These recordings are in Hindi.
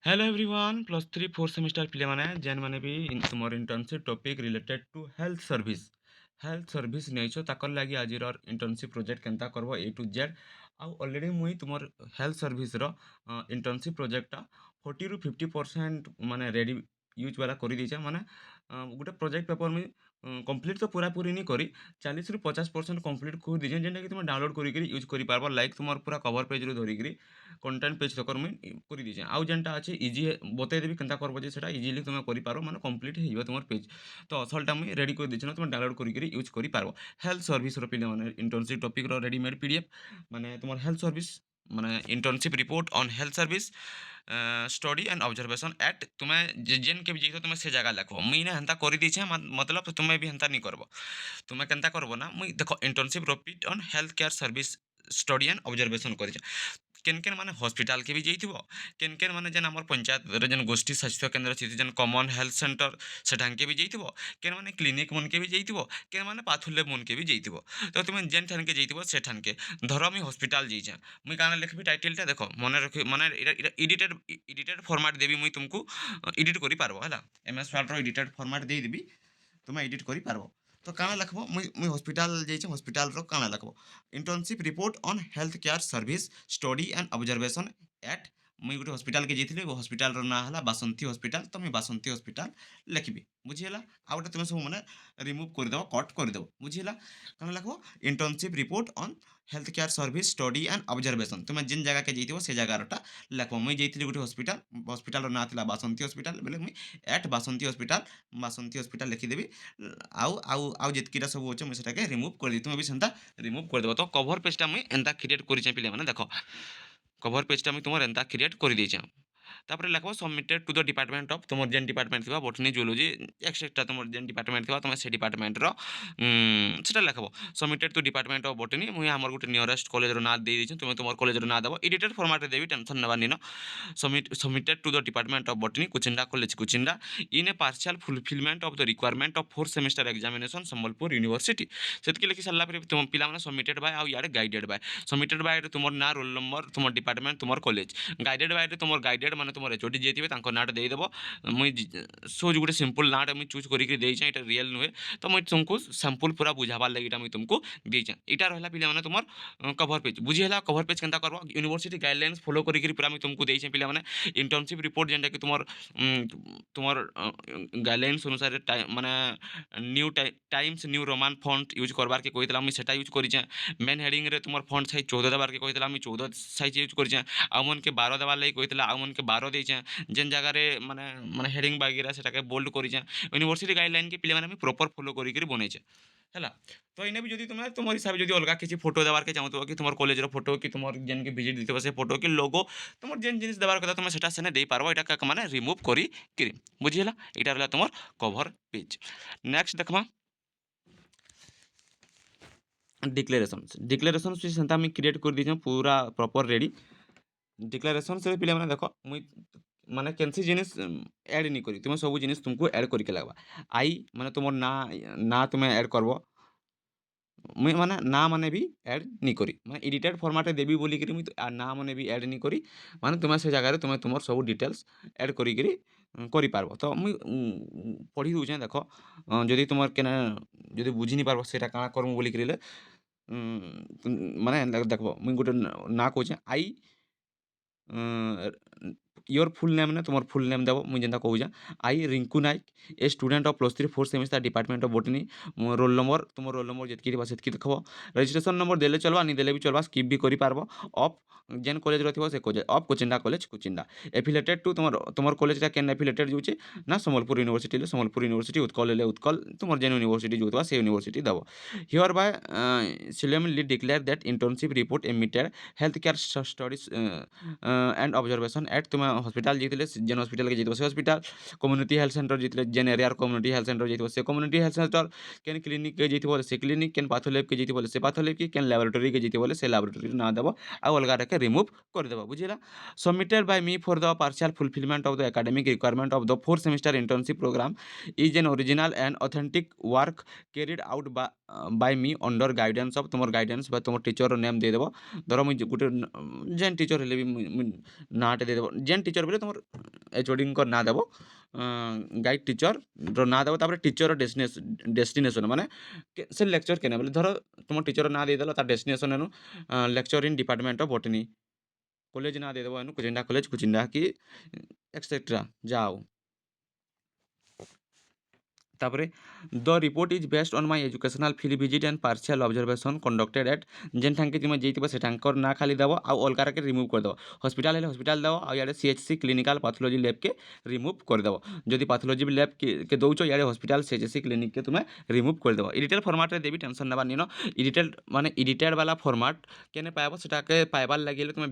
Hello everyone plus three fourth semester पिले माने जेन माने भी तुमर internship topic related to health service नेइछो ताकर लागी आजिर इंटर्नशिप प्रोजेक्ट केनता करबो ए टू जेड आउ ऑलरेडी मुई तुमर हेल्थ सर्विस रो इंटर्नशिप प्रोजेक्टटा 40 रु 50% माने रेडी यूज वाला करि दिछे माने गुटे प्रोजेक्ट पेपर मुई कंप्लीट तो पूरा पूरी नहीं करी 40 रु 50% कंप्लीट कर दिछे जेनटा कि तुम डाउनलोड करिकरी यूज करि पारबो लाइक तुमर पूरा कवर पेज रु धरिकरी कंटेंट पेज तक मुई कर दीचे आउ जेनटा अच्छे इजी बतई देवी केनता करबो जे सेटा इजीली तुम करि पारो माने कंप्लीट हो तुम पेज तो असलटा मुई रेडी कर दीचे तुम डाउनलोड करिकरी यूज करि पारबो हेल्थ सर्विस रो पिले माने इंटर्नशिप टॉपिक रो रेडीमेड पीडीएफ माने तुम हेल्थ सर्विस माने internship report on health service study and observation at तुम्हें जेन के भी जाइए तुम्हें से जगह लिखो मुई ना हेन्ता कर दीछे मतलब तुम्हें भी हेन्ता नहीं करबो तुम्हें केनता करबो ना मुई देखो internship report on health care service study and observation कर केन केन माने हॉस्पिटल के भी जाइथिबो केन केन माने जेन हमर पंचायत रे जेन गोष्ठी स्वास्थ्य केन्द्र अछि जेन कॉमन हेल्थ सेंटर सेठान के भी जाइथिबो केन माने क्लिनिक मन के भी जाइथिबो केन माने पाथुले मन के भी जाइथिबो तो तुम जेन ठान के जाइथिबो सेठान के धर मुई हॉस्पिटल जाइछे मुई काना लिखबी टाइटलटा देखो मने रखि माने एडिटेड फॉर्मेट देबी मुई तुमको एडिट करि पारबो हला एमएस वर्ड रो एडिटेड फॉर्मेट दे देबी तुम एडिट करि पारबो तो काना लिखबो मुई मुई हॉस्पिटल जाइछे हॉस्पिटल रो काना लिखबो internship report on health care service study and observation at मुई गोटे हॉस्पिटल के जाइଥିଲି हॉस्पिटल रो ना हला बासंती हॉस्पिटल तो मुई बासंती हॉस्पिटल लिखबी बुझिला आ गोटे तुम सब माने रिमूव कर देबो कट कर देबो बुझिला काना लिखबो internship report on health care service study and observation तुम जिन जगह के जाइथिबो से जगहटा लिखबो मुई जाइଥିଲି गोटे हॉस्पिटल हॉस्पिटल रो ना थिला बासंती हॉस्पिटल बेले मुई एट बासंती हॉस्पिटल लिखिदेबी आउ आउ आउ जेतकीटा सब अच्छे मुझे सेटाके रिमूव कर दी तुम भी सेंता रिमूव कर देबो तो कवर पेजटा मुई एंता क्रिएट करिचे पिले माने देखो कवर पेजटा मुई तुमर एंता क्रिएट कर देइचे तापर लिखबो submitted to the department of तुमर जेन डिपार्टमेंट थिबा बॉटनी जूलॉजी एक्सेट्रा तुमर जेन डिपार्टमेंट थिबा तुम से डिपार्टमेंट रो सेटा लिखबो submitted to department of botany मुई हमर गुटे नियरेस्ट कॉलेज रो ना दे देइचे तुम तुमर कॉलेज रो ना देबो एडिटेड फॉर्मेट रे देबी टेंशन नेबा निनो submitted to the department of botany Kuchinda college Kuchinda in a partial fulfilment of the requirement of fourth semester examination Sambalpur university सेतकी लिखि सारला पर तुम पिला माने सबमिटेड बाय आउ याडे गाइडेड बाय सबमिटेड बाय तुमर ना रोल नंबर तुमर डिपार्टमेंट तुमर कॉलेज गाइडेड बाय तुमर गाइडेड माने तुमर एचओडी जे थिबे तांको नाटा देई देबो मुई सोज गुटे सिंपल नाटा मुई चूज करिक देइछे एटा रियल नुहे तो मुई तुमको सैंपल पूरा बुझाबार लागि एटा मुई तुमको देइछे एटा रहला पिला माने तुमर कवर पेज बुझी हला कवर पेज केनता करबो यूनिवर्सिटी गाइडलाइंस फॉलो करिक पूरा मुई तुमको देइछे पिला माने इंटर्नशिप रिपोर्ट जेनटा कि तुमर तुमर गाइडलाइंस अनुसार माने new Times New Roman font use करबार के कहितला मुई सेटा यूज करिछे मेन हेडिंग रे तुमर फॉन्ट साइज 14 देबार के कहितला मुई 14 साइज यूज करिछे आ मन के 12 देबार लागि कहितला आ मन के 12 देइछे जेन जगह रे माने माने हेडिंग वगैरह सेटाके बोल्ड करिछे यूनिवर्सिटी गाइडलाइन के पिले माने मुई प्रॉपर फॉलो करिक बनैछे हैला तो इने भी जदि तुम तुम हिसाब जदि अलगा किसी फोटो देबार के चाहतो कि तुम कॉलेज रो फोटो कि तुम जेन के विजिट दितबो से फोटो कि लोगो तुम जेन जिनिस देबार कथा तुम सेटा सेने देई पारबो एटा का माने रिमूव करी किरि बुझिला एटा रहला तुमर कवर पेज नेक्स्ट देखमा डिक्लेरेशन से सेंता मैं क्रिएट कर दीजिए पूरा प्रॉपर रेडी डिक्लेरेशन से पिले माने देखो मुई माने केनसी जिनिस ऐड नहीं करी तुम सब जिनिस तुमको ऐड करके लगवा आई माने तुमर ना तुम्हें ऐड करबो मुई माने ना माने भी ऐड नहीं करी माने एडिटेड फॉर्मेट देबी बोली करी मुई ना माने भी ऐड नहीं करी माने तुम से जगह रे तुम तुमर सब डिटेल्स ऐड करी करी करि पारबो तो मुई पढ़ी दूचे देखो जदि तुमर केना जदि बुझी नहीं पारबो सेटा काना करमु बोली करिले माने देखबो मुई गुटे ना कहूचे आई योर फुल नेम ने तुम फुल नेम देव मुझे जेनता कहूँ I Rinku Nayak a student of plus three fourth semester department of botany roll number तुम रोल नंबर जितकी से देखो रजिस्ट्रेशन नंबर देले चलवा नहीं देले भी चलवा स्किप भी करि पारबो ऑफ जेन कॉलेज रहिबो से college of Kuchinda college Kuchinda affiliated to तुम कॉलेजटा केन एफिलेटेड जोचे ना संबलपुर यूनिवर्सिटी उत्कल ले उत्कल तुम जेन यूनिवर्सिटी जोतवा से यूनिवर्सिटी दबो hereby solemnly declare that internship report emitted healthcare studies and observation at तुम हॉस्पिटल जीतले जेन हॉस्पिटल के जीतबो से हॉस्पिटल कम्युनिटी हेल्थ सेंटर जीतले जेन एरिया कम्युनिटी हेल्थ सेंटर जीतबो से कम्युनिटी हेल्थ सेंटर केन क्लिनिक के जीतबो से क्लिनिक केन पाथोलैब के जीतबो से पाथोलैब के केन लैबोरेटरी के जीतबो से लैबोरेटरी ना देबो आ अलगा रखे रिमूव कर देबो बुझिला submitted by me for the partial fulfilment of the academic requirement of the fourth semester internship programme is an original and authentic work carried out by me under guidance of तुम गाइडेंस बा तुम टीचर नेम दे देबो धर मुझे गोटे जेन टीचर हेले भी नाटे दे देबो जेन टीचर बोले तुम ଏଚ୍ଓଡ଼ିଙ୍କ ନାଁ ଦେବ, ଗାଇଡ଼ ଟିଚର୍ର ନାଁ ଦେବ, ତାପରେ ଟିଚର୍ର ଡେଷ୍ଟିନେସନ୍ ମାନେ ସେ ଲେକ୍ଚର୍ କେନେ ବୋଲେ ଧର ତୁମ ଟିଚର୍ର ନାଁ ଦେଇଦେଲ, ତାର ଡେଷ୍ଟିନେସନ୍ ଏନୁ lecture in department of botany, college ନାଁ ଦେଇଦେବ ଏନୁ କୁଚିଣ୍ଡା କଲେଜ କୁଚିଣ୍ଡା କି ଏକ୍ସେଟ୍ରା ଯାଉ। ତାପରେ the report is based on my educational field visit and partial observation conducted at ଯେନ୍ଠାଙ୍କେ ତୁମେ ଯାଇଥିବ ସେଠାଙ୍କର ନାଁ ଖାଲି ଦେବ, ଆଉ ଅଲଗାକେ ରିମୁଭ୍ କରିଦେବ। ହସ୍ପିଟାଲ ହେଲେ ହସ୍ପିଟାଲ ଦେବ, ଆଉ ଇଆଡ଼େ CHC କ୍ଲିନିକାଲ୍ ପାଥୋଲୋଜି ଲ୍ୟାବ୍କେ ରିମୁଭ୍ କରିଦେବ। ଯଦି ପାଥୋଲୋଜି ଲ୍ୟାବ୍ କେ ଦଉଛ, ଇଆଡ଼େ ହସ୍ପିଟାଲ CHC କ୍ଲିନିକ୍କେ ତୁମେ ରିମୁଭ୍ କରିଦେବ। ଇଡିଟେଲ୍ ଫର୍ମାଟ୍ରେ ଦେବି, ଟେନସନ୍ ନେବାର ନିନ। ଇଡିଟେଲ୍ ମାନେ ଇଡିଟେଡ୍ ବାଲା ଫର୍ମାଟ୍ କେନେ ପାଇବ, ସେଟାକେ ପାଇବାର୍ ଲାଗି ହେଲେ ତୁମେ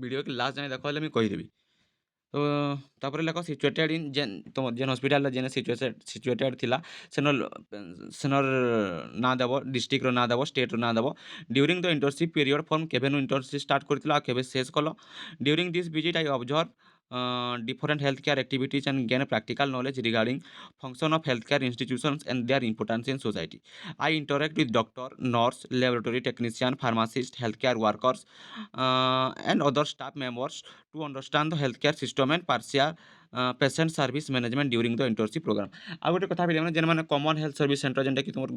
ଭିଡ଼ିଓକେ ଲାଷ୍ଟ ଯାଏଁ ଦେଖ, ହେଲେ ମୁଇଁ କହିଦେବି। ତ ତାପରେ ଲେଖ ସିଚୁଏଟେଡ୍ ଇନ୍ ତୁମର ଯେନ୍ ହସ୍ପିଟାଲରେ ଯେନ୍ ସିଚୁଏଟେଡ୍ ଥିଲା ସେନର ନାଁ ଦେବ, ଡିଷ୍ଟ୍ରିକ୍ଟର ନାଁ ଦେବ, ଷ୍ଟେଟ୍ର ନାଁ ଦେବ। During the internship period form କେବେନୁ ଇଣ୍ଟର୍ନସିପ୍ ଷ୍ଟାର୍ଟ କରିଥିଲ ଆଉ କେବେ ଶେଷ କଲ। During this visit I observe different healthcare activities and gain practical knowledge regarding function of healthcare institutions and their importance in society. I interact with doctor, nurse, laboratory technician, pharmacist, healthcare workers, and other staff members to understand the healthcare system and partial patient service management during the internship program. ଆଉ ଗୋଟେ କଥା କହିଲେ ମାନେ ଯେନ୍ମାନେ କମନ୍ ହେଲ୍ଥ ସର୍ଭିସ୍ ସେଣ୍ଟର ଯେନ୍ଟାକି ତୁମର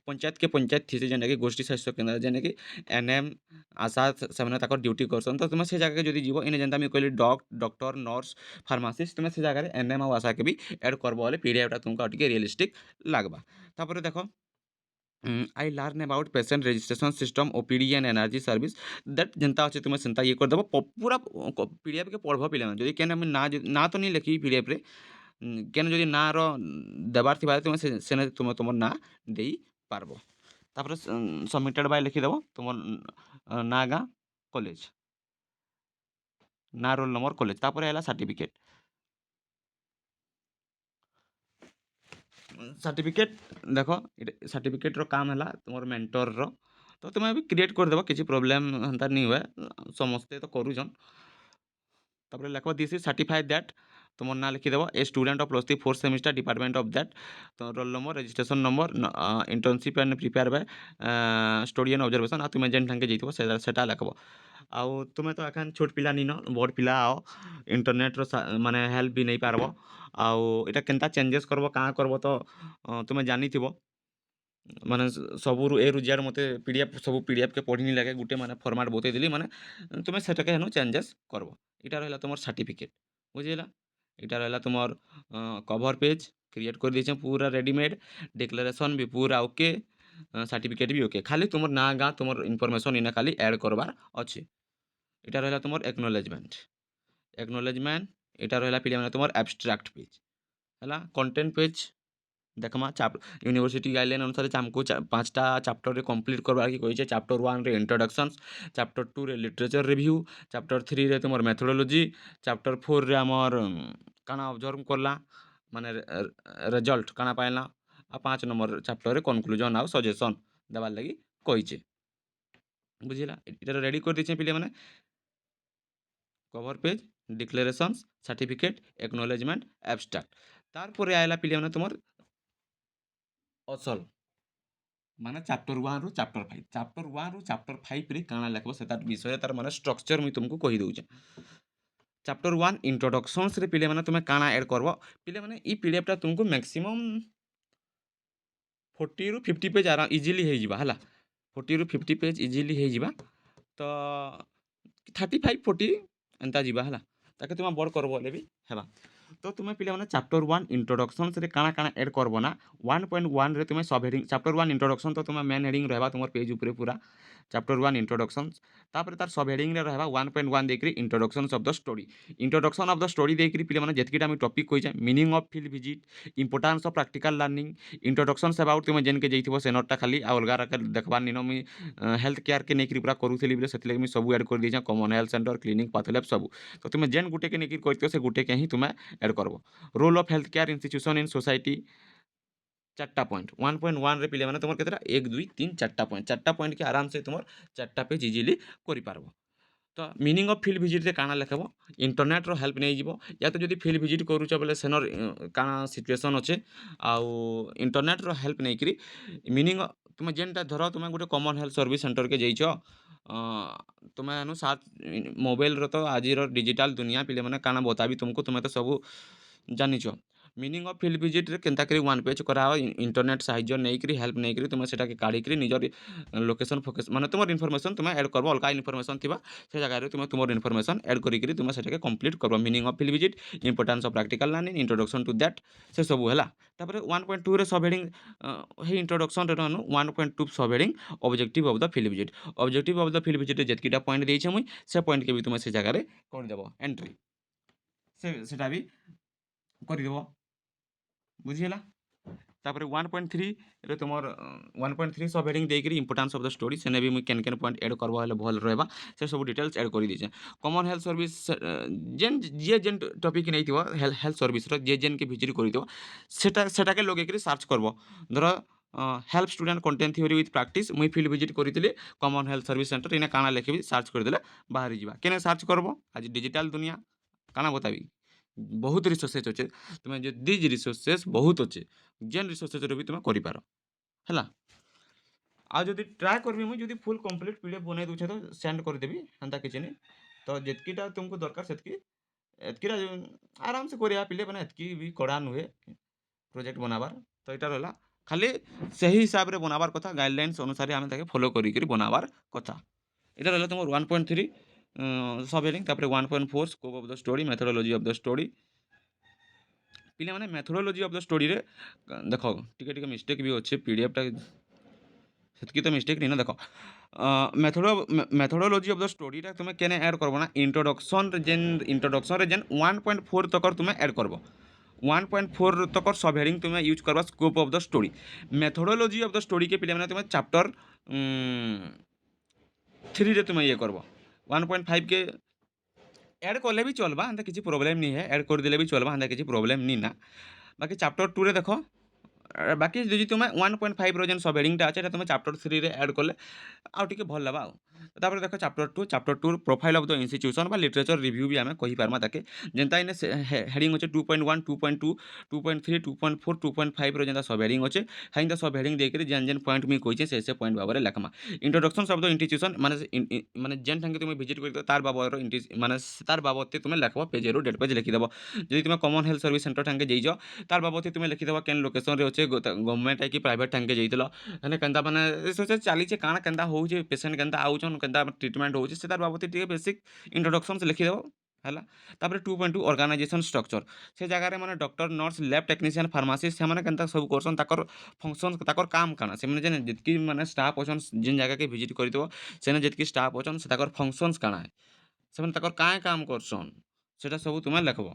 ପଞ୍ଚାୟତକେ ପଞ୍ଚାୟତ ଥିସି, ଯେନ୍ଟାକି ଗୋଷ୍ଠୀ ସ୍ୱାସ୍ଥ୍ୟ କେନ୍ଦ୍ର, ଯେନ୍ଟାକି NM ଆଶା ସେମାନେ ତାଙ୍କର ଡ୍ୟୁଟି କରସନ୍। ତ ତୁମେ ସେ ଜାଗାକେ ଯଦି ଯିବ, ଇନେ ଯେନ୍ତା ମୁଇଁ କହିଲି ଡକ୍ଟର, ନର୍ସ, ଫାର୍ମାସିଷ୍ଟ, ତୁମେ ସେ ଜାଗାରେ NM ଆଉ ଆଶାକେ ବି ଏଡ଼୍ କରବ ବୋଲେ PDFଟା ତୁମକୁ ଆଉ ଟିକେ ରିୟଲିଷ୍ଟିକ୍ ଲାଗ୍ବା। ତାପରେ ଦେଖ I learn about patient registration system, OPD and energy service that ଯେନ୍ତା ଅଛି ତୁମେ ସେନ୍ତା ଇଏ କରିଦେବ। ପୁରା PDFକେ ପଢ଼ବ ପିଲାମାନେ। ଯଦି କେନେ ଆମେ ନାଁ ତ ନି ଲେଖିବି PDFରେ, କେନେ ଯଦି ନାଁର ଦେବାର ଥିବା ତୁମେ ସେନେ ତୁମେ ତୁମର ନାଁ ଦେଇପାରବ। ତାପରେ ସବମିଟେଡ଼ ବାଇ ଲେଖିଦେବ ତୁମର ନାଁ, ଗାଁ, କଲେଜ, ନା, ରୋଲ୍ ନମ୍ବର, କଲେଜ। ତାପରେ ହେଲା ସାର୍ଟିଫିକେଟ୍। ସାର୍ଟିଫିକେଟ୍ ଦେଖ, ସାର୍ଟିଫିକେଟ୍ର କାମ ହେଲା ତୁମର ମେଣ୍ଟରର, ତ ତୁମେ ବି କ୍ରିଏଟ୍ କରିଦେବ, କିଛି ପ୍ରୋବ୍ଲେମ୍ ହେନ୍ତା ନି ହୁଏ, ସମସ୍ତେ ତ କରୁଛନ୍। ତାପରେ ଲେଖ ଦିସ୍ ଇଜ୍ ସାର୍ଟିଫାଏ ଦ୍ୟାଟ୍, ତୁମର ନାଁ ଲେଖିଦେବ। A student of +3 4th semester department of that, ତ roll number, registration number, internship and prepare by study and observation, ଆଉ ତୁମେ ଯେନ୍ ଠାଙ୍କେ ଯାଇଥିବ ସେଟା ଲେଖବ। ଆଉ ତୁମେ ତ ଏଖାନ ଛୋଟ ପିଲା ନିନ, ବଡ଼ ପିଲା ଆଅ, ଇଣ୍ଟରନେଟ୍ର ମାନେ ହେଲ୍ପ ବି ନେଇପାରବ। ଆଉ ଏଇଟା କେନ୍ତା ଚେଞ୍ଜେସ୍ କରବ କାଁ କରବ ତ ତୁମେ ଜାନିଥିବ। ମାନେ ସବୁରୁ A ରୁ Z ମୋତେ ସବୁ PDFକେ ପଢ଼ିନି ଲାଗେ, ଗୁଟେ ମାନେ ଫର୍ମାଟ୍ ବତେଇ ଦେଲି, ମାନେ ତୁମେ ସେଟାକେ ହେନୁ ଚେଞ୍ଜେସ୍ କରବ। ଇଟା ରହିଲା ତୁମର ସାର୍ଟିଫିକେଟ୍, ବୁଝିଲା। ଇଟା ରହିଲା ତୁମର କଭର୍ ପେଜ୍ କ୍ରିଏଟ୍ କରିଦେଇଛେ ପୁରା ରେଡ଼ିମେଡ଼। ଡିକ୍ଲାରେସନ୍ ବି ପୁରା ଓକେ, ସାର୍ଟିଫିକେଟ୍ ବି ଓକେ। ଖାଲି ତୁମର ନାଁ, ଗାଁ, ତୁମର ଇନଫର୍ମେସନ୍ ଇନେ ଖାଲି ଆଡ଼୍ କରବାର ଅଛି। ଇଟା ରହିଲା ତୁମର ଏକ୍ନୋଲେଜମେଣ୍ଟ। ଇଟା ରହିଲା ପିଲାମାନେ ତୁମର ଆବଷ୍ଟ୍ରାକ୍ଟ ପେଜ୍ ହେଲା। କଣ୍ଟେଣ୍ଟ ପେଜ୍ ଦେଖମା, यूनिवर्सिटी गाइडलाइन अनुसार आमको 5टा चैप्टर कंप्लीट करवार की कही। चैप्टर 1 रे इंट्रोडक्शंस, चैप्टर 2 रे लिटरेचर रिव्यू, चैप्टर 3 रे तुम मेथोडोलॉजी, चैप्टर 4 रे आमर काना ऑब्जर्व करला माने रिजल्ट काना पाइला, आ 5 नंबर चैप्टर रे कंक्लूजन आ सजेशन देवार लगी कही। बुझिला, इटा रेडी कर दीचे पिले माने cover page, declarations, certificate, acknowledgement, abstract. तार पर आइला पिले माने तुमर असल माने चैप्टर 1 रु चैप्टर 5, चैप्टर 1 रु चैप्टर 5 रे काना लिखबो सेता विषय तार माने स्ट्रक्चर मुई तुमको कहि दउचे। चैप्टर 1 इंट्रोडक्शंस रे पिले माने तुमे काना ऐड करबो, पिले माने ई पीडीएफ टा तुमको मैक्सिमम 40 रु 50 पेज आराम इजीली हे जिबा हला। 40 रु 50 पेज इजीली हे जिबा, तो 35 40 एंता जिबा हला। ताके तुम बड़ करबो ले भी हेबा। तो तुम पिले माने चैप्टर 1 इंट्रोडक्शन रे काना काना ऐड करबो ना, 1.1 रे तुम सब हेडिंग चैप्टर 1 इंट्रोडक्शन तो तुम मेन हेडिंग रहबा तुम पेज ऊपर पूरा चैप्टर 1 इंट्रोडक्शन, तापर तार सब हेडिंग रे रहबा 1.1 देखरी introductions of the story. Introduction of the story देखरी पिले माने जेतकीटा मी टॉपिक कहि meaning of field visit, importance of practical learning, introductions about तुम जेन के जइथिबो से नोटटा खाली आ अलगा रकर देखबार निनो। मी हेल्थ केयर के नेकरी पूरा करूथिली बिले सेतले मी सब ऐड कर दिजा, कॉमन हेल्थ सेंटर, क्लिनिक, पाथोलैब सब। तो तुम जेन गुटे के नेकरी करथियो से गुटे के ही तुम ऐड करबो। Role of health care institution in society 4टा पॉइंट 1.1 रे पिले माने तुम केतरा 1 2 3 4टा पॉइंट, 4टा पॉइंट के आराम से तुम 4टा पेज इजीली करि पारबो। तो मीनिंग ऑफ फील्ड विजिट रे काना लिखबो, इंटरनेट रो हेल्प नै जिवो, या तो जदी फील्ड विजिट करूछ बोले सेनर काना सिचुएशन अछि आउ इंटरनेट रो हेल्प नै करी मीनिंग तुम जेनटा धरो तुम गुटे कॉमन हेल्थ सर्विस सेंटर के जइछो, ତୁମେ ଏନୁ ମୋବାଇଲ୍ର ତ ଆଜିର ଡିଜିଟାଲ୍ ଦୁନିଆ ପିଲାମାନେ କାଣା ବତାବି ତୁମକୁ, ତୁମେ ତ ସବୁ ଜାନିଛ। ମିନିଂ ଅଫ୍ ଫିଲ୍ଡ ଭିଜିଟ୍ରେ କେନ୍ତା କରି ୱାନ୍ ପେଜ୍ କରାହେବ, ଇଣ୍ଟରନେଟ୍ ସାହାଯ୍ୟ ନେଇକିରି ହେଲ୍ପ ନେଇକିରି ତୁମେ ସେଟାକେ କାଢ଼ିକିରି ନିଜର ଲୋକେସନ୍ ଫୋକେସ୍ ମାନେ ତୁମର ଇନଫର୍ମେସନ୍ ତୁମେ ଆଡ଼୍ କରବ। ଅଲଗା ଇନଫର୍ମେସନ୍ ଥିବା ସେ ଜାଗାରେ ତୁମେ ତୁମର ଇନଫର୍ମେସନ୍ ଆଡ଼୍ କରିକିରି ତୁମେ ସେଟାକେ କମ୍ପ୍ଲିଟ୍ କରବ। Meaning of field visit, importance of practical learning, introduction to that, ସେ ସବୁ ହେଲା। ତାପରେ 1.2ରେ ସବ୍ ହେଡ଼ିଂ ହେଇ ଇଣ୍ଟ୍ରୋଡକ୍ସନ୍ରେ ରହନୁ 1.2 sub heading objective of the field visit. Objective of the field ଭିଜିଟ୍ରେ ଯେତିକିଟା ପଏଣ୍ଟ ଦେଇଛେ ମୁଇଁ, ସେ ପଏଣ୍ଟକେ ବି ତୁମେ ସେ ଜାଗାରେ କରିଦେବ ଏଣ୍ଟ୍ରି, ସେଟା ବି କରିଦେବ। ବୁଝିହେଲା। ତାପରେ 1.3ରେ ତୁମର 1.3 ସବ୍ ହେଡ଼ିଂ ଦେଇକିରି ଇମ୍ପୋର୍ଟାନ୍ସ ଅଫ୍ ଦ ଷ୍ଟୋରୀ, ସେନେ ବି ମୁଇଁ କେନ୍ କେନ୍ ପଏଣ୍ଟ ଆଡ଼୍ କରବ ହେଲେ ଭଲ୍ ରହିବା, ସେ ସବୁ ଡିଟେଲ୍ସ ଆଡ଼୍ କରିଦେଇଛେ। କମନ୍ ହେଲ୍ଥ ସର୍ଭିସ୍ ଯେନ୍ ଯିଏ ଯେନ୍ ଟପିକ୍ ନେଇଥିବ ହେଲ୍ଥ ସର୍ଭିସ୍ର ଯିଏ ଯେନ୍କେ ଭିଜିଟ୍ କରିଥିବ ସେଟାକେ ଲଗେଇକିରି ସର୍ଚ୍ଚ କରବ। ଧର help student content theory with practice, ମୁଇଁ ଫିଲ୍ଡ ଭିଜିଟ୍ କରିଥିଲି କମନ୍ ହେଲ୍ଥ ସର୍ଭିସ୍ ସେଣ୍ଟର, ଇନେ କାଣା ଲେଖିବି ସର୍ଚ୍ଚ କରିଦେଲେ ବାହାରି ଯିବା। କେନେ ସର୍ଚ୍ଚ କରବ, ଆଜି ডিজিটাল দুনিয়া কাଣା বতাবি ବହୁତ ରିସୋର୍ସେସ୍ ଅଛେ, ତୁମେ ଯଦି ରିସୋର୍ସେସ୍ ବହୁତ ଅଛେ, ଯେନ୍ ରିସୋର୍ସେସ୍ରେ ବି ତୁମେ କରିପାର ହେଲା। ଆଉ ଯଦି ଟ୍ରାଏ କରିବି ମୁଇଁ, ଯଦି ଫୁଲ୍ କମ୍ପ୍ଲିଟ୍ PDF ବନେଇ ଦେଉଛେ ତ ସେଣ୍ଡ କରିଦେବି, ହେନ୍ତା କିଛି ନି। ତ ଯେତ୍କିଟା ତୁମକୁ ଦରକାର ସେତ୍କି ଏତ୍କିଟା ଆରାମସେ କରିବା ପିଲେ, ମାନେ ଏତ୍କି ବି କଡ଼ା ନୁହେଁ ପ୍ରୋଜେକ୍ଟ ବନାବାର। ତ ଏଇଟା ରହିଲା, ଖାଲି ସେହି ହିସାବରେ ବନାବାର କଥା, ଗାଇଡ଼ଲାଇନ୍ସ ଅନୁସାରେ ଆମେ ତାକେ ଫଲୋ କରିକିରି ବନାବାର କଥା। এটা রইল তোমার 1.3 সব হেডিং। তারপরে 1.4 scope of the story, methodology of the story. ପିଲାମାନେ ମେଥୋଡୋଲୋଜି ଅଫ୍ ଦ ଷ୍ଟୋରିରେ ଦେଖ ଟିକେ ଟିକେ ମିଷ୍ଟେକ୍ ବି ଅଛି, ପିଡ଼ିଏଫ୍ଟା ସେତିକି ତ ମିଷ୍ଟେକ୍ ନେଇ ନା। ଦେଖ ମେଥୋଡୋଲୋଜି ଅଫ୍ ଦ ଷ୍ଟୋରିଟା ତୁମେ କେନେ ଆଡ଼୍ କରବ ନା, ଇଣ୍ଟ୍ରୋଡକ୍ସନ୍ରେ ଯେନ୍ 1.4 ତକର ତୁମେ ଆଡ଼୍ କରବ। 1.4 ତକର সব হেডিং তুমি ইউজ করবা scope of the story. Methodology of the স্টোরিকে পিলাମାନେ তুমি চ্যাপ্টর 3 রে তুমি ইয়ে করব। 1.5 के एड कले भी चलबा, एंता किसी प्रोब्लेम नहीं है, एड कर देले भी चलबा, एंता किसी प्रोब्लेम नहीं ना। बाकी चैप्टर 2 रे देखो, बाकी যদি তুমি 1.5 रो जेन सब हेडिंगटा আছে, এটা তুমি চ্যাপ্टर 3 রে এড করলে ଆଉ ଟିକେ ଭଲ লাগবা। তারপরে দেখো চ্যাপ্टर 2 প্রোফাইল অফ দ ইনস্টিट्यूशन বা লিटरेचर रिव्यू भी आमे कहि पारमा ताके, जेनता इने हेडिंग होचे 2.1 2.2 2.3 2.4 2.5 रो जेनता सब हेडिंग होचे, हाइंदा सब हेडिंग देकरी जेन जेन पॉइंट मी कहिचे से पॉइंट बाबरे लेखमा। इंट्रोडक्शन ऑफ द इंस्टीट्यूशन माने जेन ठांके तुम विजिट कर तार बाबर माने तार बाबते तुम लेखब, पेज रो डेट पेज लिखिदेव। जदि तुम कॉमन हेल्थ सर्विस सेंटर ठांके जइज, तार बाबते तुम लिखिदेव केन लोकेशन रे होचे, गवर्नमेंट है कि प्राइवेट ठांके जइतलो, हेने केनता माने रिसर्च चलीचे, काना केनता होउचे, पेशेंट केनता आउचन, केनता ट्रीटमेंट होउचे, से तार बाबते टिके बेसिक इंट्रोडक्शन से लिखिदेव हैला। तापर 2.2 ऑर्गेनाइजेशन स्ट्रक्चर, से जगह रे माने doctor nurse lab technician pharmacist से माने केनता सब करसन, ताकर फंक्शन ताकर काम काना, से माने जेन जितकी माने स्टाफ अछन जिन जगह के विजिट करितो सेने जितकी स्टाफ अछन से ताकर फंक्शंस काना है, से माने ताकर काहे काम करसन, सेटा सब तुमे लिखबो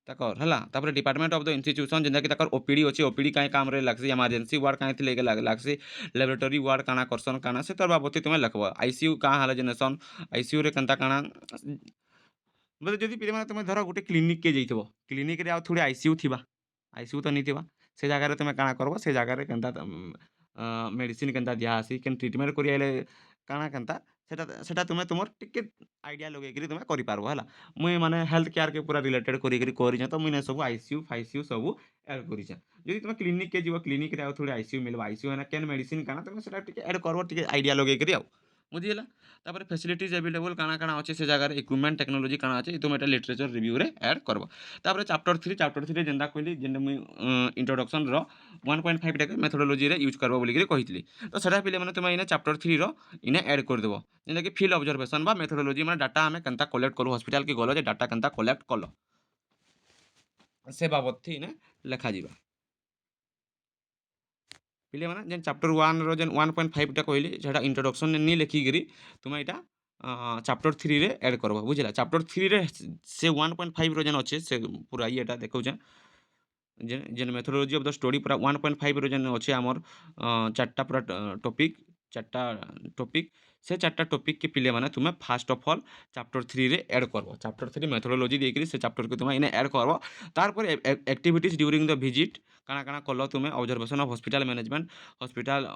ताकर हैला। तापर डिपार्टमेंट ऑफ द इंस्टीट्यूशन जेनता कि ताकर ओपीडी अछि, ओपीडी काहे काम रे लागसी, इमरजेंसी वार्ड काहे थि लेके लागसी, लैबोरेटरी वार्ड काना करसन काना, से तार बाबते तुमे लिखबो। आईसीयू का हालजेनेसन, आईसीयू रे केनता काना, बोले जदि पिले माने तुमे धर गोटे क्लिनिक के जइतबो, क्लिनिक रे आ थोड़ी आईसीयू थिबा, आईसीयू तो नहीं थिबा, से जगह रे तुमे काना करबो, से जगह रे केनता मेडिसिन केनता दिया आसी, केन ट्रीटमेंट करि आइले काना केनता, सेटा तुमे तुमर टिके आइडिया लगेकिरी तुमे करि पारबो हैला। मुई माने हेल्थ केयर के पूरा रिलेटेड करिकिरी करिछे, तो मुई ने सब आईसीयू फाईसीयू सब ऐड करिछे। जदि तुमे क्लिनिक के जीवो, क्लिनिक रे आ थोड़ी आईसीयू मिलबा, आईसीयू है केन मेडिसिन काना, तुमे सेटा टिके ऐड करबो, टिके आइडिया लगेकिरी आउ बुझिला। तापर फैसिलिटीज अवेलेबल काना काना अछि, से जगह रे इक्विपमेंट टेक्नोलॉजी काना अछि, तुम एटा लिटरेचर रिव्यू रे ऐड करबो। तापर चैप्टर 3 जेंदा कहली, जेन मुई इंट्रोडक्शन रो 1.5 टाके मेथोडोलॉजी रे यूज करबो बोलिकरी कहितली, तो सेटा पिले माने तुमे इने चैप्टर 3 रो इने ऐड कर देबो। जेंदा कि फील्ड ऑब्जर्वेशन बा मेथोडोलॉजी माने डाटा हमें केनता कलेक्ट करू, हॉस्पिटल के गलो जे डाटा केनता कलेक्ट कलो, से बाबत थी इने लेखा जिबा। पिले माने जेन चैप्टर 1 रो जेन 1.5 टा कहली, सेटा इंट्रोडक्शन ने लेखिकरी तुमे इटा चैप्टर 3 रे ऐड करबो बुझिला। चैप्टर 3 रे से 1.5 रो जेन अच्छे से पूरा इटा देखौछे, जेन जेन मेथोडोलॉजी ऑफ द स्टोरी पूरा 1.5 रो जेन अच्छे आमर चारटा पूरा टॉपिक, चारटा टॉपिक, से चारटा टॉपिक के पिले माने तुमे फास्ट ऑफ ऑल चैप्टर 3 रे ऐड करबो। चैप्टर 3 मेथोडोलॉजी देकरी से चैप्टर के तुमे इने ऐड करबो। तारपर एक्टिविटीज ड्यूरिंग द विजिट काना काना कलो तुमे, observation of hospital management, hospital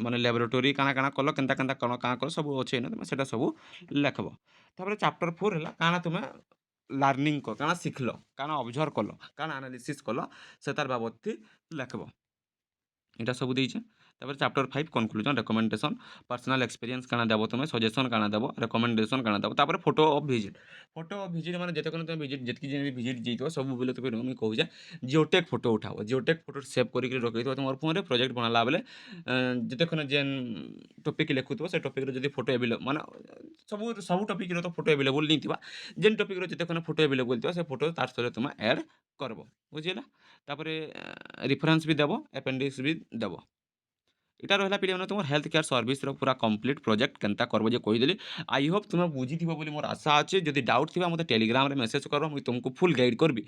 माने लैबोरेटरी काना काना कलो, केनता केनता काना काना कलो, सब अच्छे ना, तुमे सेटा सब लेखबो। तापर चैप्टर 4 हैला काना तुमे लर्निंग को काना सिखलो, काना ऑब्जर्व कलो, काना एनालिसिस कलो, से तार बाबत थी लेखबो। এটা ସବୁ ଦେଇଛେ। ତାପରେ chapter 5 conclusion recommendation personal experience काना देबो तुमे सजेशन काना देबो रिकमेंडेशन काना देबो तापर फोटो ऑफ विजिट माने जते कोन तुमे विजिट जतकी जे विजिट जइतो सब बेले तो मैं कहू जे जियोटेक फोटो उठाओ जियोटेक फोटो सेव करिक रखितो तुमर फोन रे प्रोजेक्ट बनाला बेले जते कोन जेन टॉपिक लिखुतो से टॉपिक रे जदी फोटो अवेलेबल माने सब टॉपिक रे तो फोटो अवेलेबल नहीं थिबा जेन टॉपिक रे जते कोन फोटो अवेलेबल थिबा से फोटो तार सरे तुमे ऐड करबो बुझिला तापर रेफरेंस भी देबो अपेंडिक्स भी देबो इटा रहा पे तुम हेल्थ केयर सर्विस पूरा कंप्लीट प्रोजेक्ट केनता करबो जे कहीदेली आई होप तुम बुझीथिबो बोली मोर आशा अच्छे जदि डाउट थिबा मते टेलीग्राम रे मेसेज करो मुई तुमको फुल गाइड करबी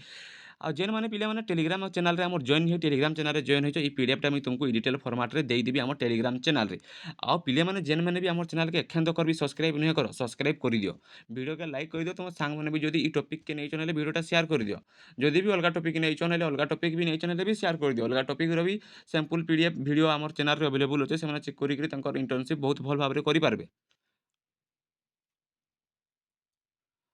आ जेन माने पिले माने टेलीग्राम चैनल रे हमर जॉइन हे टेलीग्राम चैनल रे जॉइन होइछो ई पीडीएफ टा मुई तुमको डिटेल फॉर्मेट रे देई देबी हमर टेलीग्राम चैनल रे आ पिले माने जेन माने भी हमर चैनल के एखन तो करबी सब्सक्राइब नहीं करो सब्सक्राइब कर दियो वीडियो के लाइक कर दियो तुम सांग माने भी जदि ई टॉपिक के नै चैनल वीडियोटा शेयर कर दियो जदि भी अलगा टॉपिक नै चैनल अलगा टॉपिक भी नै चैनल भी शेयर कर दियो अलगा टॉपिक रो भी सैंपल पीडीएफ वीडियो हमर चैनल रे अवेलेबल होचे से माने चेक करी तंकर इंटर्नशिप बहुत भल भाबरे करि पारबे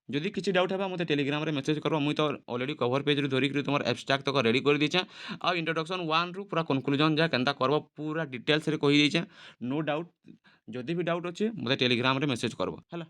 जदि किसी डाउट है मतलब टेलीग्राम रे मेसेज करबा मुई तो ऑलरेडी कवर पेज रे धरिक तुम एब्स्ट्रैक्ट तक रेडी कर दीचे आ इंट्रोडक्शन 1 रु पूरा कंक्लूजन जा केनता करबो पूरा डिटेल्स रे कहि दीचे नो डाउट जदि भी डाउट अच्छे मतलब टेलीग्राम रे मेसेज करबो हला।